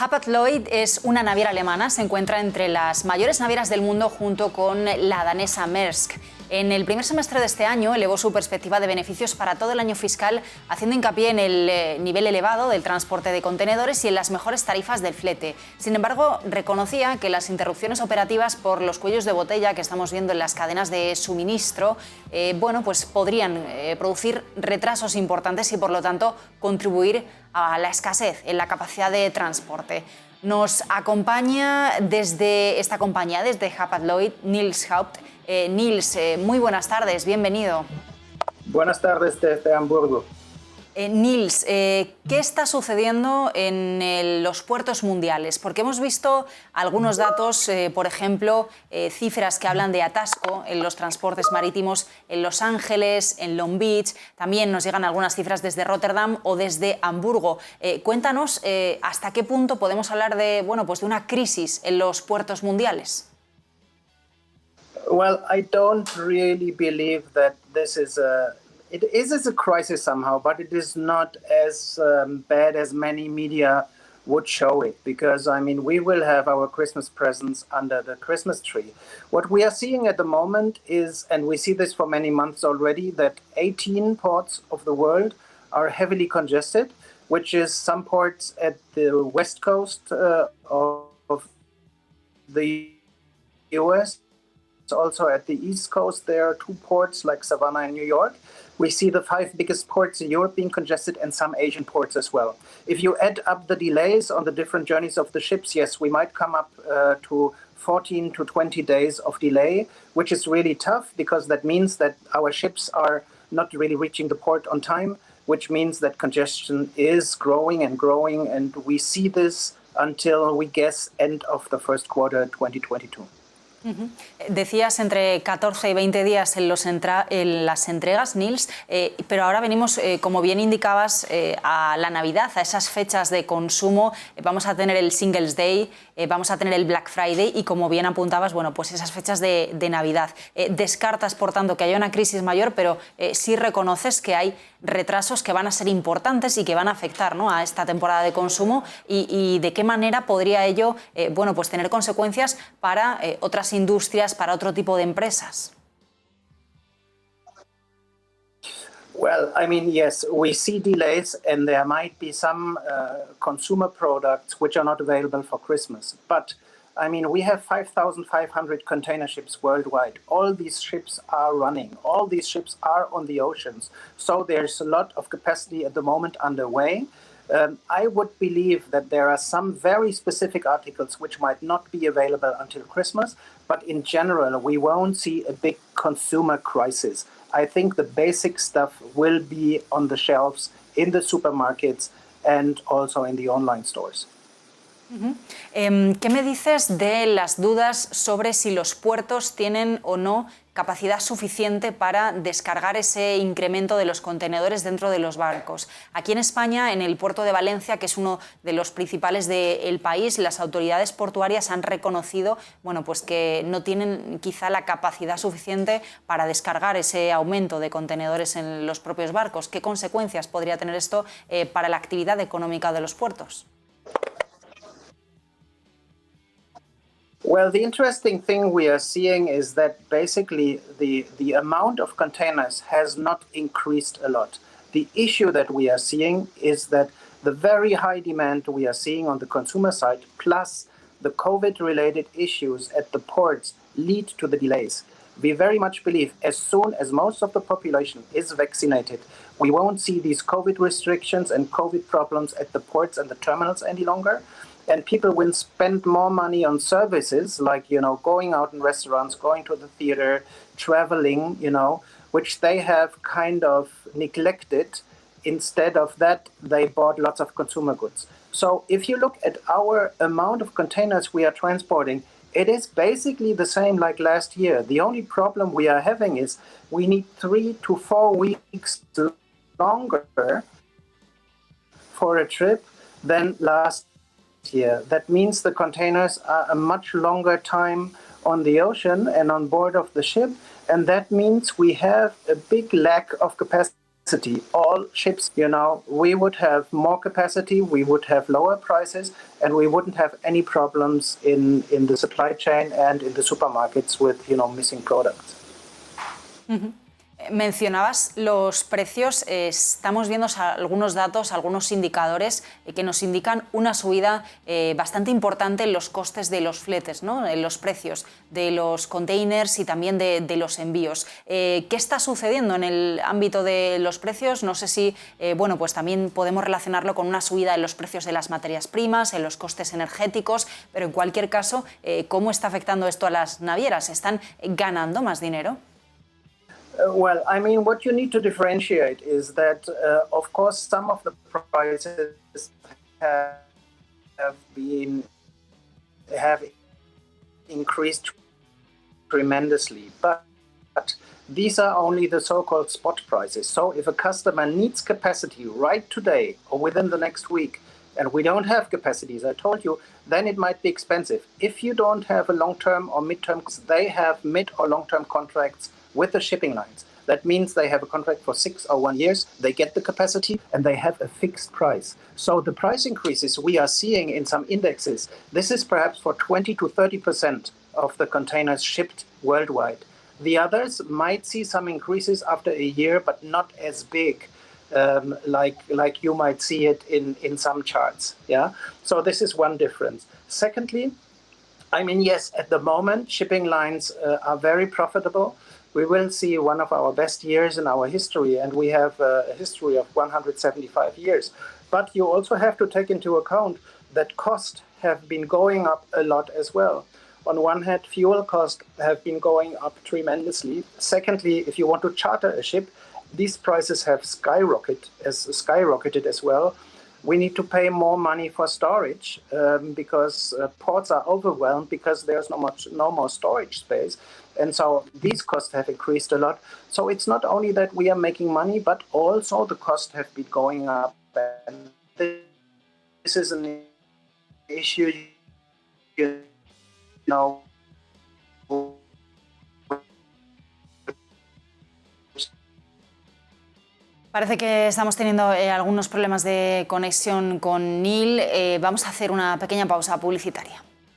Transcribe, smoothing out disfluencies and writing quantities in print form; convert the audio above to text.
Hapag-Lloyd es una naviera alemana, se encuentra entre las mayores navieras del mundo junto con la danesa Maersk. En el primer semestre de este año elevó su perspectiva de beneficios para todo el año fiscal, haciendo hincapié en el nivel elevado del transporte de contenedores y en las mejores tarifas del flete. Sin embargo, reconocía que las interrupciones operativas por los cuellos de botella que estamos viendo en las cadenas de suministro, pues podrían producir retrasos importantes y, por lo tanto, contribuir a la escasez en la capacidad de transporte. Nos acompaña desde esta compañía, desde Hapag-Lloyd, Nils Haupt. Nils, muy buenas tardes, bienvenido. Buenas tardes desde Hamburgo. Nils, ¿qué está sucediendo en los puertos mundiales? Porque hemos visto algunos datos, por ejemplo, cifras que hablan de atasco en los transportes marítimos en Los Ángeles, en Long Beach. También nos llegan algunas cifras desde Rotterdam o desde Hamburgo. Cuéntanos hasta qué punto podemos hablar de una crisis en los puertos mundiales. Well, I don't really believe that this is it is a crisis somehow, but it is not as bad as many media would show it, because, I mean, we will have our Christmas presents under the Christmas tree. What we are seeing at the moment is, and we see this for many months already, that 18 ports of the world are heavily congested, which is some ports at the west coast of the US. Also at the East Coast, there are two ports like Savannah and New York. We see the 5 biggest ports in Europe being congested and some Asian ports as well. If you add up the delays on the different journeys of the ships, yes, we might come up to 14 to 20 days of delay, which is really tough, because that means that our ships are not really reaching the port on time, which means that congestion is growing, and we see this until, we guess, end of the first quarter 2022. Decías entre 14 y 20 días en las entregas, Nils, pero ahora venimos, como bien indicabas, a la Navidad, a esas fechas de consumo. Vamos a tener el Singles Day, vamos a tener el Black Friday y, como bien apuntabas, pues esas fechas de Navidad. Descartas, por tanto, que haya una crisis mayor, pero sí reconoces que hay retrasos que van a ser importantes y que van a afectar, ¿no?, a esta temporada de consumo, y de qué manera podría ello tener consecuencias para otras industrias, para otro tipo de empresas. Well, I mean, yes, we see delays, and there might be some consumer products which are not available for Christmas. But, I mean, we have 5,500 container ships worldwide. All these ships are running. All these ships are on the oceans. So there's a lot of capacity at the moment underway. I would believe that there are some very specific articles which might not be available until Christmas, but in general, we won't see a big consumer crisis. I think the basic stuff will be on the shelves in the supermarkets and also in the online stores. ¿Qué me dices de las dudas sobre si los puertos tienen o no capacidad suficiente para descargar ese incremento de los contenedores dentro de los barcos? Aquí en España, en el puerto de Valencia, que es uno de los principales del país, las autoridades portuarias han reconocido que no tienen quizá la capacidad suficiente para descargar ese aumento de contenedores en los propios barcos. ¿Qué consecuencias podría tener esto para la actividad económica de los puertos? Well, the interesting thing we are seeing is that basically the amount of containers has not increased a lot. The issue that we are seeing is that the very high demand we are seeing on the consumer side, plus the COVID-related issues at the ports, lead to the delays. We very much believe as soon as most of the population is vaccinated, we won't see these COVID restrictions and COVID problems at the ports and the terminals any longer. And people will spend more money on services like, going out in restaurants, going to the theater, traveling, which they have kind of neglected. Instead of that, they bought lots of consumer goods. So if you look at our amount of containers we are transporting, it is basically the same like last year. The only problem we are having is we need 3 to 4 weeks longer for a trip than last year. That means the containers are a much longer time on the ocean and on board of the ship, and that means we have a big lack of capacity all ships, we would have more capacity, we would have lower prices, and we wouldn't have any problems in the supply chain and in the supermarkets with, missing products. Mencionabas los precios, estamos viendo algunos datos, algunos indicadores que nos indican una subida bastante importante en los costes de los fletes, ¿no? En los precios de los containers y también de los envíos. ¿Qué está sucediendo en el ámbito de los precios? No sé si pues también podemos relacionarlo con una subida en los precios de las materias primas, en los costes energéticos, pero en cualquier caso, ¿cómo está afectando esto a las navieras? ¿Están ganando más dinero? Well, I mean, what you need to differentiate is that, of course, some of the prices have increased tremendously, but these are only the so-called spot prices. So if a customer needs capacity right today or within the next week, and we don't have capacity, as I told you, then it might be expensive. If you don't have a long-term or mid-term, they have mid or long-term contracts with the shipping lines. That means they have a contract for 6 or 1 years, they get the capacity, and they have a fixed price. So the price increases we are seeing in some indexes, this is perhaps for 20 to 30% of the containers shipped worldwide. The others might see some increases after a year, but not as big like you might see it in some charts. Yeah. So this is one difference. Secondly, I mean, yes, at the moment, shipping lines are very profitable. We will see one of our best years in our history, and we have a history of 175 years. But you also have to take into account that costs have been going up a lot as well. On one hand, fuel costs have been going up tremendously. Secondly, if you want to charter a ship, these prices have skyrocketed as well. We need to pay more money for storage because ports are overwhelmed because there's no more storage space. And so these costs have increased a lot. So it's not only that we are making money, but also the costs have been going up. And this is an issue, Parece que estamos teniendo algunos problemas de conexión con Neil. Vamos a hacer una pequeña pausa publicitaria.